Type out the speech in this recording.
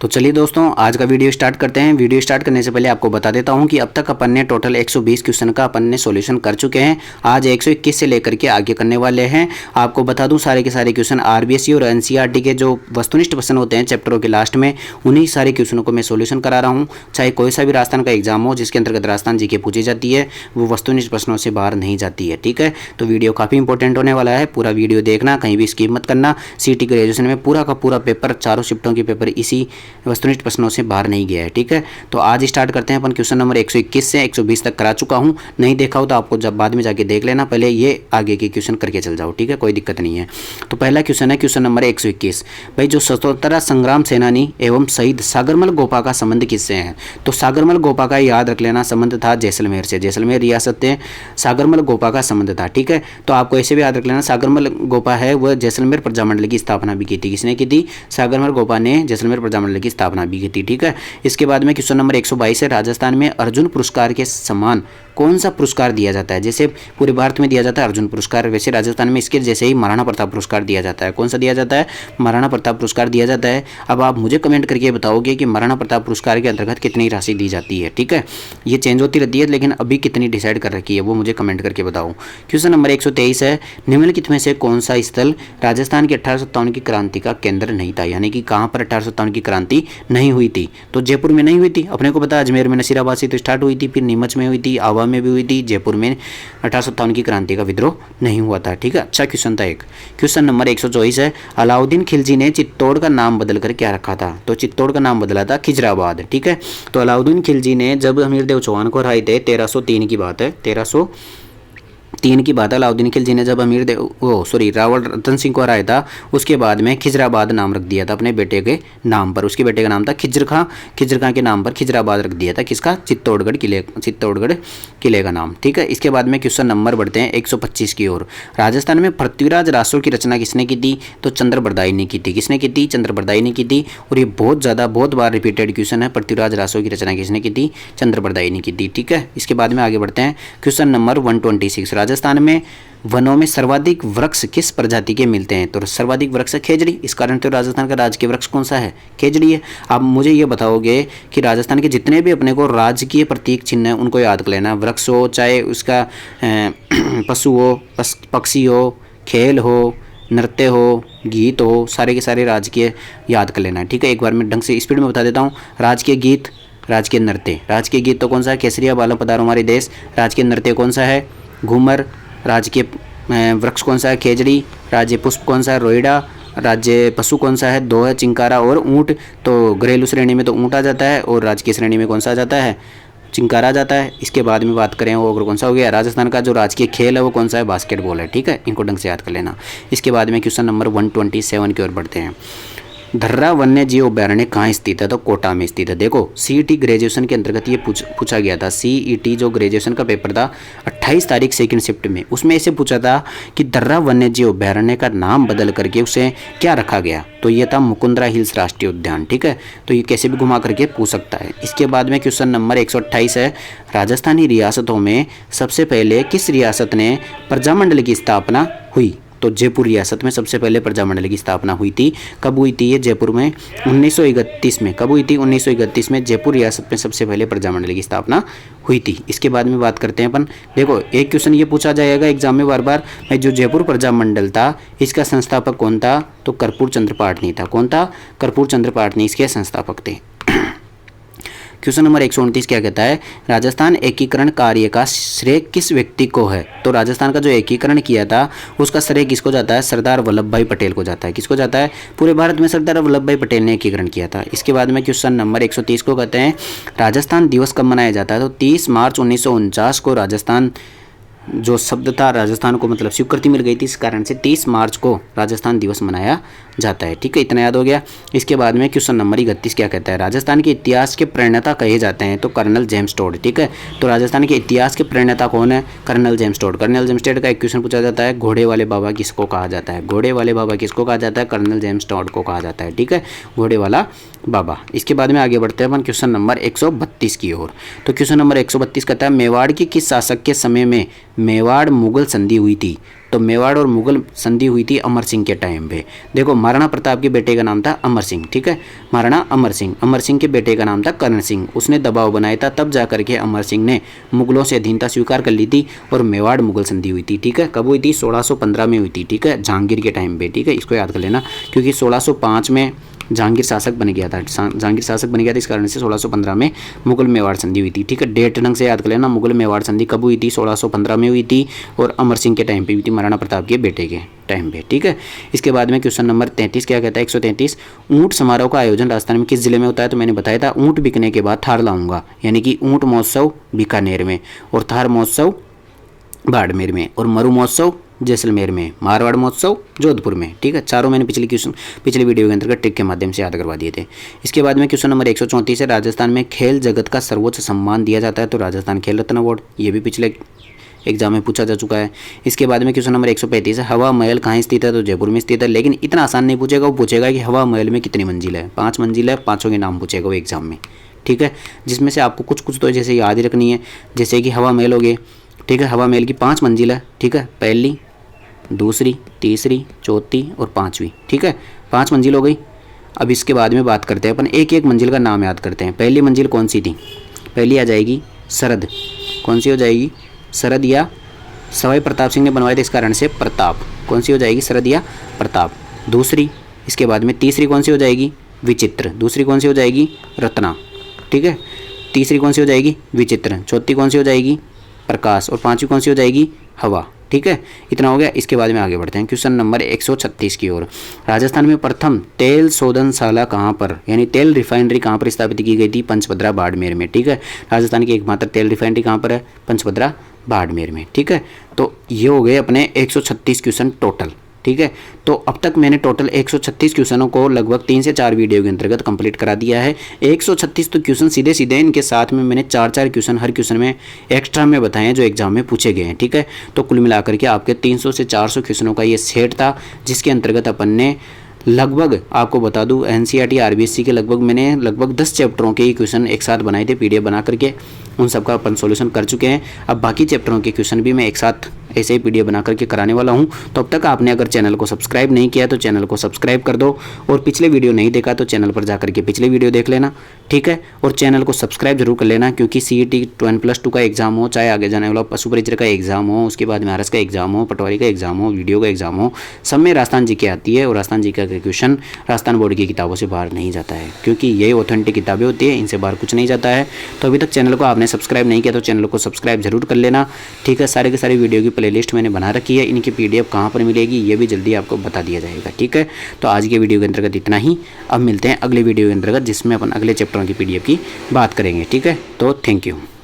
तो चलिए दोस्तों, आज का वीडियो स्टार्ट करते हैं। वीडियो स्टार्ट करने से पहले आपको बता देता हूं कि अब तक अपन ने टोटल 120 क्वेश्चन का अपन ने सॉल्यूशन कर चुके हैं। आज 121 से लेकर के आगे करने वाले हैं। आपको बता दूं, सारे के सारे क्वेश्चन आरबीएससी और एनसीईआरटी के जो वस्तुनिष्ठ प्रश्न होते हैं चैप्टरों के लास्ट में, उन्हीं सारे क्वेश्चनों को मैं सॉल्यूशन करा रहा हूँ। चाहे कोई सा भी राजस्थान का एग्जाम हो जिसके अंतर्गत राजस्थान जीके पूछी जाती है, वो वस्तुनिष्ठ प्रश्नों से बाहर नहीं जाती है। ठीक है, तो वीडियो काफ़ी इंपॉर्टेंट होने वाला है। पूरा वीडियो देखना, कहीं भी स्किप मत करना। सीटी ग्रेजुएशन में पूरा का पूरा पेपर, चारों शिफ्टों के पेपर इसी वस्तुनिष्ठ प्रश्नों से बाहर नहीं गया है। ठीक है, तो आज स्टार्ट करते हैं अपन। क्वेश्चन नंबर 121 से 120 तक करा चुका हूं। नहीं देखा हो तो आपको जब बाद में जाके देख लेना, पहले ये आगे के क्वेश्चन करके चल जाओ। ठीक है, कोई दिक्कत नहीं है। तो पहला क्वेश्चन है क्वेश्चन नंबर 121। भाई, जो स्वतंत्रता संग्राम सेनानी एवं शहीद सागरमल गोपा का संबंध किससे है? तो सागरमल गोपा का याद रख लेना, संबंध था जैसलमेर से। जैसलमेर रियासत से सागरमल गोपा का संबंध था। ठीक है, तो आपको ऐसे भी याद रख लेना, सागरमल गोपा है वह जैसलमेर प्रजामंडल की स्थापना भी की थी। किसने की थी? सागरमल गोपा ने जैसलमेर प्रजामंडल की स्थापना भी की थी। ठीक है, इसके बाद में क्वेश्चन नंबर 122 है, राजस्थान में अर्जुन पुरस्कार के समान कौन सा पुरस्कार दिया जाता है? जैसे पूरे भारत में दिया जाता है अर्जुन पुरस्कार, वैसे राजस्थान में इसके जैसे ही महाराणा प्रताप पुरस्कार दिया जाता है। कौन सा दिया जाता है? महाराणा प्रताप पुरस्कार दिया जाता है। अब आप मुझे कमेंट करके बताओगे कि महाराणा प्रताप पुरस्कार के अंतर्गत कितनी राशि दी जाती है। ठीक है, ये चेंज होती रहती है, लेकिन अभी कितनी डिसाइड कर रखी है वो मुझे कमेंट करके बताओ। क्वेश्चन नंबर 123 है, निम्नलिखित में से कौन सा स्थल राजस्थान की 1857 की क्रांति का केंद्र नहीं था? यानी कि कहाँ पर 1857 की क्रांति नहीं हुई थी? तो जयपुर में नहीं हुई थी, अपने को पता। अजमेर में नसीराबाद से तो स्टार्ट हुई थी, फिर नीमच में हुई थी, आवा में भी हुई थी। जयपुर में 1857 की क्रांति का विद्रोह नहीं हुआ था। ठीक है, अच्छा क्वेश्चन था एक। क्वेश्चन नंबर 124 है, अलाउद्दीन खिलजी ने चित्तौड़ का नाम बदलकर क्या रखा था? तो चित्तौड़ का नाम बदला था खिजराबाद। ठीक है, तो अलाउद्दीन खिलजी ने जब हमीरदेव चौहान को हराए थे, 1303 की बात है, 1303 की बात है। अलाउद्दीन खिलजी ने जब रावल रतन सिंह को हराया था, उसके बाद में खिजराबाद नाम रख दिया था अपने बेटे के नाम पर। उसके बेटे का नाम था खिज्र खां। खिज्र खां के नाम पर खिजराबाद रख दिया था। किसका? चित्तौड़गढ़ किले का नाम। ठीक है, इसके बाद में क्वेश्चन नंबर बढ़ते हैं 125 की ओर। राजस्थान में पृथ्वीराज रासो की रचना किसने की थी? तो चंद्र बरदाई ने की थी। किसने की थी? चंद्र बरदाई ने की थी। और ये बहुत बार रिपीटेड क्वेश्चन है, पृथ्वीराज रासो की रचना किसने की थी? चंद्र बरदाई ने की थी। ठीक है, इसके बाद में आगे बढ़ते हैं। क्वेश्चन नंबर 126, राजस्थान में वनों में सर्वाधिक वृक्ष किस प्रजाति के मिलते हैं? तो सर्वाधिक वृक्ष है खेजड़ी। इस कारण तो राजस्थान का राजकीय वृक्ष कौन सा है? खेजड़ी है। आप मुझे ये बताओगे कि राजस्थान के जितने भी अपने को राजकीय प्रतीक चिन्ह है उनको याद कर लेना। वृक्ष हो, चाहे उसका पशु हो, पक्षी हो, खेल हो, नृत्य हो, गीत हो, सारे के सारे राजकीय याद कर लेना। ठीक है, एक बार मैं ढंग से स्पीड में बता देता हूँ। राजकीय गीत, राजकीय नृत्य। राजकीय गीत तो कौन सा है? केसरिया बालों पधारो हमारे देश। राजकीय नृत्य कौन सा है? घूमर। राजकीय वृक्ष कौन सा है? खेजड़ी। राज्य पुष्प कौन सा है? रोइडा। राज्य पशु कौन सा है? दो है, चिंकारा और ऊंट। तो घरेलू श्रेणी में तो ऊंट आ जाता है, और राजकीय श्रेणी में कौन सा आ जाता है? चिंकारा आ जाता है। इसके बाद में बात करें वो अगर कौन सा हो गया, राजस्थान का जो राजकीय खेल है वो कौन सा है? बास्केटबॉल है। ठीक है, इनको ढंग से याद कर लेना। इसके बाद में क्वेश्चन नंबर 127 की ओर बढ़ते हैं। धर्रा वन्य जीव अभ्यारण्य कहाँ स्थित है? तो कोटा में स्थित है। देखो, सीईटी ग्रेजुएशन के अंतर्गत ये पूछा गया था। सीईटी जो ग्रेजुएशन का पेपर था 28 तारीख सेकंड शिफ्ट में, उसमें ऐसे पूछा था कि धर्रा वन्य जीव अभ्यारण्य का नाम बदल करके उसे क्या रखा गया? तो ये था मुकुंदरा हिल्स राष्ट्रीय उद्यान। ठीक है, तो ये कैसे भी घुमा करके पूछ सकता है। इसके बाद में क्वेश्चन नंबर 128 है, राजस्थानी रियासतों में सबसे पहले किस रियासत ने प्रजामंडल की स्थापना हुई? तो जयपुर रियासत में सबसे पहले प्रजामंडल की स्थापना हुई थी। कब हुई थी ये? जयपुर में 1931 में। कब हुई थी? 1931 में जयपुर रियासत में सबसे पहले प्रजामंडल की स्थापना हुई थी। इसके बाद में बात करते हैं अपन। देखो, एक क्वेश्चन ये पूछा जाएगा एग्जाम में बार बार, भाई जो जयपुर प्रजामंडल था इसका संस्थापक कौन था? तो कर्पूर चंद्र पाटनी था। कौन था? कर्पूर चंद्र पाटनी इसके संस्थापक थे। क्वेश्चन नंबर 129 क्या कहता है? राजस्थान एकीकरण कार्य का श्रेय किस व्यक्ति को है? तो राजस्थान का जो एकीकरण किया था उसका श्रेय किसको जाता है? सरदार वल्लभ भाई पटेल को जाता है। किसको जाता है? पूरे भारत में सरदार वल्लभ भाई पटेल ने एकीकरण किया था। इसके बाद में क्वेश्चन नंबर 130 को कहते हैं, राजस्थान दिवस कब मनाया जाता है? तो 30 मार्च 1949 को राजस्थान जो शब्द था, राजस्थान को मतलब स्वीकृति मिल गई थी, इस कारण से 30 मार्च को राजस्थान दिवस मनाया जाता है। ठीक है, इतना याद हो गया। इसके बाद में क्वेश्चन नंबर 31 क्या कहता है? राजस्थान के इतिहास के प्रणेता कहे जाते हैं? तो कर्नल जेम्स टोड। ठीक है, तो राजस्थान के इतिहास के प्रणेता कौन है? Colonel James Tod. Colonel James Tod का एक क्वेश्चन पूछा जाता है, घोड़े वाले बाबा किसको कहा जाता है? घोड़े वाले बाबा किसको कहा जाता है? कर्नल जेम्स टोड को कहा जाता है। ठीक है, घोड़े वाला बाबा। इसके बाद में आगे बढ़ते हैं अपन क्वेश्चन नंबर 132 की ओर। तो क्वेश्चन नंबर 132 कहता है, मेवाड़ की किस शासक के समय में मेवाड़ मुगल संधि हुई थी? तो मेवाड़ और मुगल संधि हुई थी अमर सिंह के टाइम पे। देखो महाराणा प्रताप के बेटे का नाम था अमर सिंह, ठीक है, महाराणा अमर सिंह के बेटे का नाम था कर्ण सिंह। उसने दबाव बनाया था, तब जा करके अमर सिंह ने मुगलों से अधीनता स्वीकार कर ली थी और मेवाड़ मुगल संधि हुई थी, ठीक है। कब हुई थी? 1615 में हुई थी, ठीक है, जहांगीर के टाइम पे, ठीक है, इसको याद कर लेना, क्योंकि 1605 में जहांगीर शासक बन गया था, इस कारण से 1615 में मुगल मेवाड़ संधि हुई थी, ठीक है। डेट ढंग से याद कर लेना, मुगल मेवाड़ संधि कब हुई थी? 1615 में हुई थी और अमर सिंह के टाइम पे हुई थी, महाराणा प्रताप के बेटे के टाइम पे, ठीक है। इसके बाद में क्वेश्चन नंबर 33 क्या कहता है? 133 ऊंट समारोह का आयोजन राजस्थान में किस जिले में होता है? तो मैंने बताया था ऊंट बिकने के बाद थार लाऊंगा, यानी कि ऊंट महोत्सव बीकानेर में, और थार महोत्सव बाड़मेर में, और मरु महोत्सव जैसलमेर में, मारवाड़ महोत्सव जोधपुर में, ठीक है। चारों मैंने पिछले वीडियो के अंतर्गत ट्रिक के माध्यम से याद करवा दिए थे। इसके बाद में क्वेश्चन नंबर 134 है, राजस्थान में खेल जगत का सर्वोच्च सम्मान दिया जाता है, तो राजस्थान खेल रत्न अवार्ड, ये भी पिछले एग्जाम में पूछा जा चुका है। इसके बाद में क्वेश्चन नंबर 135 है, हवा महल कहाँ स्थित है? तो जयपुर में स्थित है, लेकिन इतना आसान नहीं पूछेगा, वो पूछेगा कि हवा महल में कितनी मंजिल है? 5 मंजिल है, 5 के नाम पूछेगा वो एग्जाम में, ठीक है, जिसमें से आपको कुछ तो जैसे याद ही रखनी है, जैसे कि हवा महल हो गए, ठीक है, हवा महल की 5 मंजिल है, ठीक है, पहली, दूसरी, तीसरी, चौथी और 5वीं, ठीक है, 5 मंजिल हो गई। अब इसके बाद में बात करते हैं अपन एक एक मंजिल का नाम याद करते हैं। पहली मंजिल कौन सी थी? पहली आ जाएगी सरद, कौन सी हो जाएगी? सरद या सवाई प्रताप सिंह ने बनवाए थे, इस कारण से प्रताप, कौन सी हो जाएगी? सरद या प्रताप। दूसरी, इसके बाद में तीसरी कौन सी हो जाएगी? विचित्र। दूसरी कौन सी हो जाएगी? रत्ना, ठीक है, तीसरी कौन सी हो जाएगी? विचित्र। चौथी कौन सी हो जाएगी? प्रकाश। और 5वीं कौन सी हो जाएगी? हवा, ठीक है, इतना हो गया। इसके बाद में आगे बढ़ते हैं क्वेश्चन नंबर 136 की ओर। राजस्थान में प्रथम तेल शोधनशाला कहाँ पर, यानी तेल रिफाइनरी कहाँ पर स्थापित की गई थी? पंचभद्रा बाड़मेर में, ठीक है। राजस्थान की एकमात्र तेल रिफाइनरी कहाँ पर है? पंचभद्रा बाड़मेर में, ठीक है। तो ये हो गए अपने 136 क्वेश्चन टोटल, ठीक है। तो अब तक मैंने टोटल 136 क्वेश्चनों को लगभग 3 से 4 वीडियो के अंतर्गत कंप्लीट करा दिया है। 136 तो क्वेश्चन सीधे इनके साथ में मैंने 4-4 क्वेश्चन हर क्वेश्चन में एक्स्ट्रा में बताए हैं जो एग्जाम में पूछे गए हैं, ठीक है। तो कुल मिलाकर के आपके 300 से 400 क्वेश्चनों का ये सेट था, जिसके अंतर्गत अपन ने लगभग, आपको बता दूं, एनसीईआरटी आरबीएससी के लगभग 10 चैप्टरों के क्वेश्चन एक साथ बनाए थे पीडीएफ बना करके, उन सबका अपन सॉल्यूशन कर चुके हैं। अब बाकी चैप्टरों के क्वेश्चन भी मैं एक साथ ऐसे ही पीडीएफ बना करके कराने वाला हूं। तो अब तक आपने अगर चैनल को सब्सक्राइब नहीं किया तो चैनल को सब्सक्राइब कर दो, और पिछले वीडियो नहीं देखा तो चैनल पर जाकर के पिछले वीडियो देख लेना, ठीक है। और चैनल को सब्सक्राइब जरूर कर लेना, क्योंकि CET 12+2 का एग्जाम हो, चाहे आगे जाने वाला पशु परिचय का एग्जाम हो, उसके बाद में आरएस का एग्जाम हो, पटवारी का एग्जाम हो, वीडियो का एग्जाम हो, सब में राजस्थान जी के आती है। और राजस्थान जी का क्वेश्चन राजस्थान बोर्ड की किताबों से बाहर नहीं जाता है, क्योंकि ये ऑथेंटिक किताबें होती है, इनसे बाहर कुछ नहीं जाता है। तो अभी तक चैनल को आपने सब्सक्राइब नहीं किया तो चैनल को सब्सक्राइब जरूर कर लेना, ठीक है। सारे के सारे वीडियो की प्लेलिस्ट मैंने बना रखी है, इनकी PDF कहाँ पर मिलेगी ये भी जल्दी आपको बता दिया जाएगा, ठीक है। तो आज के वीडियो के अंतर्गत इतना ही। अब मिलते हैं अगले वीडियो के अंतर्गत, जिसमें अपन अगले चैप्टरों की PDF की बात करेंगे, ठीक है। तो थैंक यू।